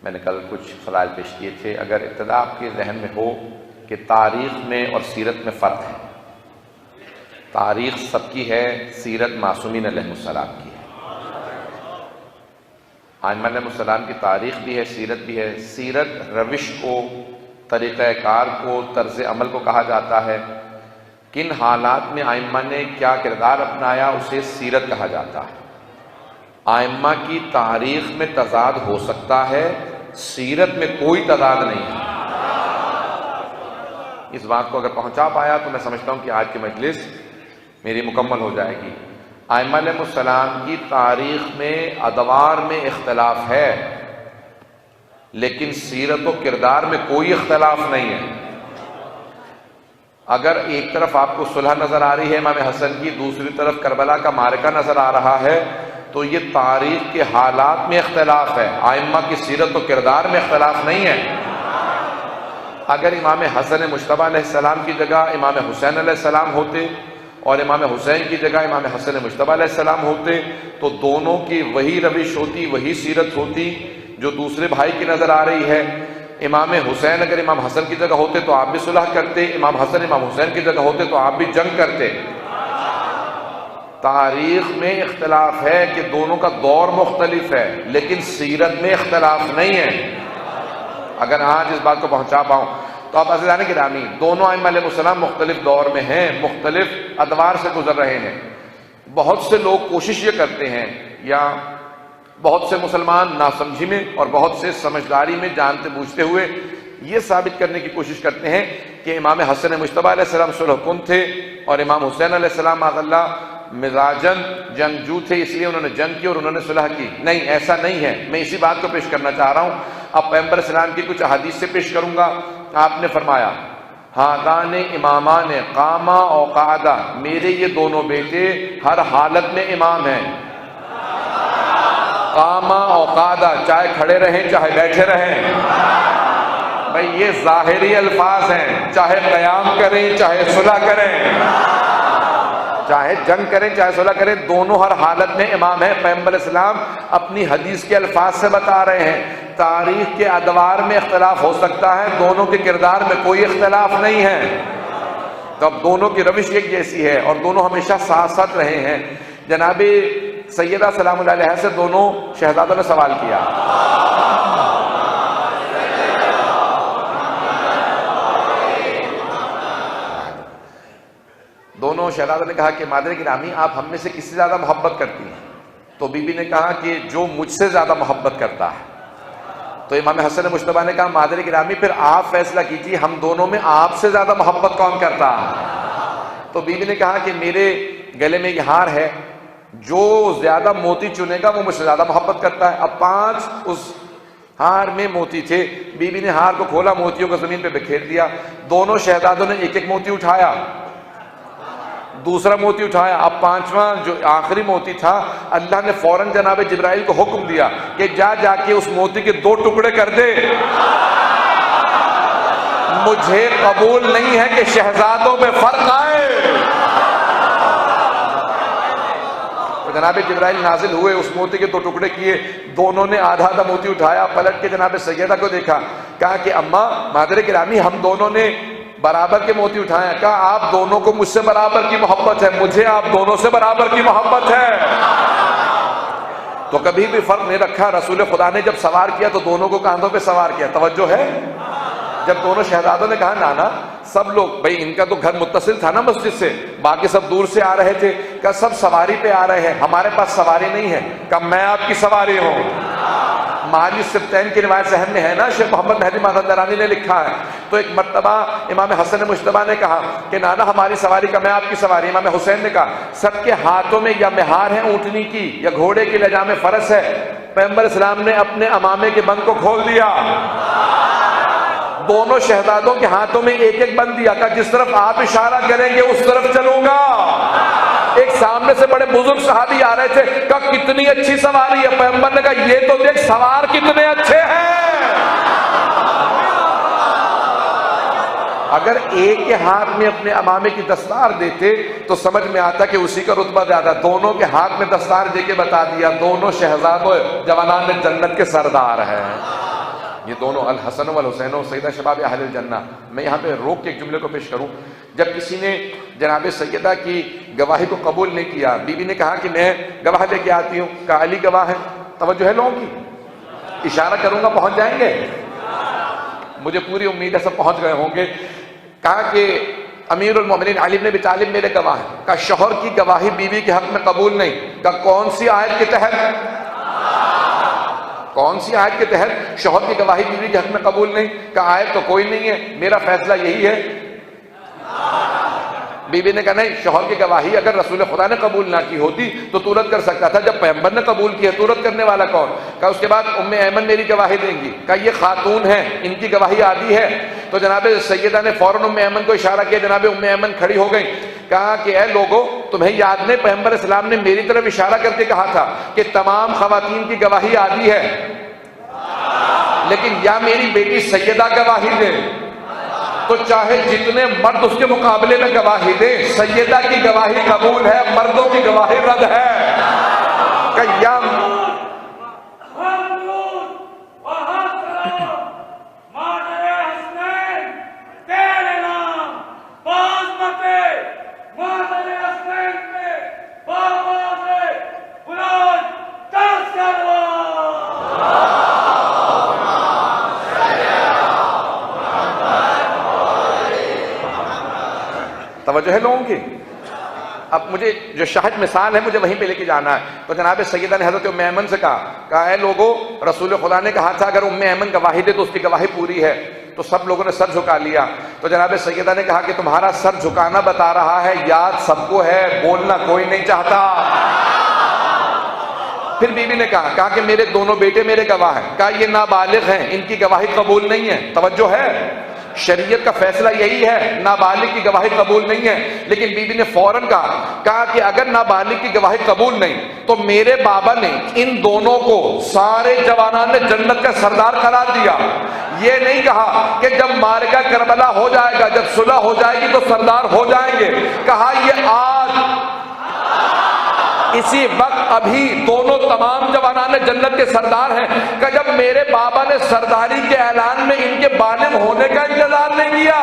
मैंने कल कुछ फ़लाइल पेश किए थे। अगर इब्तिदा आपके जहन में हो कि तारीख़ में और सीरत में फ़र्क है, तारीख़ सबकी है, सीरत मासूमीन अलैहिस्सलाम की है। आइम्मा अलैहिस्सलाम की तारीख़ भी है, सीरत भी है। सीरत रविश को, तरीक़ाकार को, तर्ज़ अमल को कहा जाता है। किन हालात में आइम्मा ने क्या किरदार अपनाया उसे सीरत कहा जाता है। आइम्मा की तारीख़ में तज़ाद हो सकता है, सीरत में कोई तज़ाद नहीं है। इस बात को अगर पहुंचा पाया तो मैं समझता हूं कि आज की मजलिस मेरी मुकम्मल हो जाएगी। आइम्मा अलैहिस्सलाम की तारीख़ में अदवार में इख्तलाफ है, लेकिन सीरत व किरदार में कोई इख्तलाफ नहीं है। अगर एक तरफ आपको सुलह नजर आ रही है इमाम हसन की, दूसरी तरफ करबला का मारका नजर आ रहा है, तो ये तारीख़ के हालात में इख्तलाफ है, आइम्मा की सीरत व किरदार में इख्तलाफ नहीं है। अगर इमाम हसन मुज्तबा अलैहिस्सलाम की जगह इमाम हुसैन अलैहिस्सलाम होते और इमाम हुसैन की जगह इमाम हसन मुज्तबा अलैहिस्सलाम होते तो दोनों की वही रविश होती, वही सीरत होती जो दूसरे भाई की नजर आ रही है। इमाम हुसैन अगर इमाम हसन की जगह होते तो आप भी सुलह करते, इमाम हसन इमाम हुसैन की जगह होते तो आप भी जंग करते। तारीख में इख्तलाफ है कि दोनों का दौर मुख्तलिफ है, लेकिन सीरत में इख्तलाफ नहीं है। अगर आज इस बात को पहुंचा पाऊं तो आप अज़ीज़ान गिरामी, दोनों आइम्मा अलैहिस्सलाम मुख्तलिफ दौर में हैं, मुख्तलिफ अदवार से गुजर रहे हैं। बहुत से लोग कोशिश ये करते हैं, या बहुत से मुसलमान नासमझी में और बहुत से समझदारी में जानते बूझते हुए ये साबित करने की कोशिश करते हैं कि इमाम हसन मुज्तबा अलैहिस्सलाम सुलहकुन थे और इमाम हुसैन अलैहिस्सलाम माज़अल्लाह मिजाजन जंगजू थे, इसलिए उन्होंने जंग की और उन्होंने सुलह की। नहीं, ऐसा नहीं है। मैं इसी बात को पेश करना चाह रहा हूँ। अब पैगंबर इस्लाम की कुछ हदीस से पेश करूंगा। आपने फरमाया, हादाने इमामान कामा और कादा, मेरे ये दोनों बेटे हर हालत में इमाम हैं। कामा और कादा, चाहे खड़े रहें चाहे बैठे रहें। भाई ये जाहिरी अल्फाज हैं, चाहे कयाम करें चाहे सुलह करें, चाहे जंग करें चाहे सुलह करें, दोनों हर हालत में इमाम है। पैगंबर इस्लाम अपनी हदीस के अल्फाज से बता रहे हैं। तारीख के अदवार में इख्तलाफ हो सकता है, दोनों के किरदार में कोई इख्तलाफ नहीं है। तो अब दोनों की रविश एक जैसी है और दोनों हमेशा साथ साथ रहे हैं। जनाबी सैयदा सलामुल्लाह अलैहा से दोनों शहजादों ने सवाल किया, दोनों शहजादों ने कहा कि मादरे गिरामी, आप हम में से किससे ज्यादा मोहब्बत करती हैं? तो बीबी ने कहा कि जो मुझसे ज्यादा मोहब्बत करता है। तो इमाम हसन मुज्तबा ने कहा, मादरे गिरामी फिर आप फैसला कीजिए, हम दोनों में आपसे ज्यादा मोहब्बत कौन करता है? तो बीबी ने कहा कि मेरे गले में यह हार है, जो ज्यादा मोती चुनेगा वो मुझसे ज्यादा मोहब्बत करता है। अब 5 उस हार में मोती थे। बीबी ने हार को खोला, मोतियों को जमीन पे बिखेर दिया। दोनों शहजादों ने एक एक मोती उठाया, दूसरा मोती उठाया। अब 5वां जो आखिरी मोती था, अल्लाह ने फौरन जनाब जिब्राइल को हुक्म दिया कि जाके उस मोती के 2 टुकड़े कर दे। मुझे कबूल नहीं है कि शहजादों में फर्क आए। तो जनाब जिब्राइल नाजिल हुए, उस मोती के 2 टुकड़े किए। दोनों ने आधा आधा मोती उठाया, पलट के जनाब सैयदा को देखा, कहा कि अम्मा मादरे गिरामी, हम दोनों ने बराबर के मोती उठाए। कहा आप दोनों को मुझसे बराबर की मोहब्बत है, मुझे आप दोनों से बराबर की मोहब्बत है। तो कभी भी फर्क नहीं रखा। रसूल खुदा ने जब सवार किया तो दोनों को कांधों पे सवार किया। तवज्जो है? जब दोनों शहजादों ने कहा, नाना सब लोग, भाई इनका तो घर मुत्तसिल था ना मस्जिद से, बाकी सब दूर से आ रहे थे, कहा सब सवारी पे आ रहे हैं, हमारे पास सवारी नहीं है। कहा मैं आपकी सवारी हूं। माली सिब्तैन की रिवायत सहन में है ना, शेख मोहम्मद मेहदी माज़दारानी ने लिखा है। तो एक मर्तबा इमाम हसन मुज्तबा ने कहा कि नाना हमारी सवारी का, मैं आपकी सवारी। इमाम हुसैन ने कहा सबके हाथों में या मेहार है ऊंटनी की या घोड़े की लजामे फरस है। पैगंबर इस्लाम ने अपने अमामे के बंद को खोल दिया, दोनों शहजादों के हाथों में एक एक बंद दिया। कहा जिस तरफ आप इशारा करेंगे उस तरफ चलूंगा। एक सामने से बड़े बुजुर्ग सहाबी आ रहे थे, कहा कितनी अच्छी सवारी है। पैगंबर ने कहा ये तो देख सवार कितने अच्छे हैं। अगर एक के हाथ में अपने अमामे की दस्तार देते तो समझ में आता कि उसी का रुतबा ज्यादा। दोनों के हाथ में दस्तार देके बता दिया, दोनों शहजादों जवानान जन्नत के सरदार हैं। ये दोनों अल हसन वल हुसैन सैयदा शबाब अहल जन्ना। मैं यहाँ पे रोक के एक जुमले को पेश करूँ। जब किसी ने जनाब सैयदा की गवाही को कबूल नहीं किया, बीबी ने कहा कि मैं गवाह लेके आती हूँ, कहा अली गवाह है। तवज्जो है लोगों की, इशारा करूंगा पहुंच जाएंगे, मुझे पूरी उम्मीद है सब पहुंच गए होंगे। कहा कि अमीरुल मोमिनीन अली इब्न अबी तालिब मेरे गवाह हैं। का शौहर की गवाही बीवी के हक में कबूल नहीं। का कौन सी आयत के तहत, कौन सी आयत के तहत शौहर की गवाही बीवी के हक में कबूल नहीं? का आयत तो कोई नहीं है, मेरा फैसला यही है। बीबी ने कहा नहीं, शौहर की गवाही अगर रसूल खुदा ने कबूल ना की होती तो तू रद्द कर सकता था, जब पैगंबर ने कबूल किया तो रद्द करने वाला कौन? कहा उसके बाद उम्मे ऐमन मेरी गवाही देंगी। कहा ये खातून है, इनकी गवाही आदि है। तो जनाब सैयदा ने फौरन उम्मे ऐमन को इशारा किया, जनाब उम्मे ऐमन खड़ी हो गई। कहा कि ऐ लोगों, तुम्हें याद नहीं पैगंबर इस्लाम ने मेरी तरफ इशारा करके कहा था कि तमाम खवातीन की गवाही आदि है, लेकिन या मेरी बेटी सैयदा गवाही दे तो चाहे जितने मर्द उसके मुकाबले में गवाही दे, सैयदा की गवाही कबूल है, मर्दों की गवाही रद्द है। तवज्जो है लोगों की। अब मुझे जो शाहिद मिसाल है मुझे वहीं पे लेके जाना है। तो जनाब सैयदा ने हजरत उम्मे ऐमन से कहा है लोगों, रसूल खुदा ने कहा था अगर उम्मे ऐमन गवाही दे तो उसकी गवाही पूरी है। तो सब लोगों ने सर झुका लिया। तो जनाब सैयदा ने कहा कि तुम्हारा सर झुकाना बता रहा है, याद सबको है, बोलना कोई नहीं चाहता। फिर बीबी ने कहा कि मेरे दोनों बेटे मेरे गवाह हैं। कहा ये नाबालिग हैं, इनकी गवाही कबूल नहीं है। तवज्जो है, शरीयत का फैसला यही है, नाबालिग की गवाही कबूल नहीं है। लेकिन बीबी ने फौरन कहा कि अगर नाबालिग की गवाही कबूल नहीं तो मेरे बाबा ने इन दोनों को सारे जवानां ने जन्नत का सरदार करार दिया। ये नहीं कहा कि जब मारका करबला हो जाएगा, जब सुलह हो जाएगी तो सरदार हो जाएंगे। कहा ये आज इसी वक्त अभी दोनों तमाम जवानां ने जन्नत के सरदार हैं। कि जब मेरे बाबा ने सरदारी के ऐलान में इनके बालिग होने का इंतजार नहीं किया,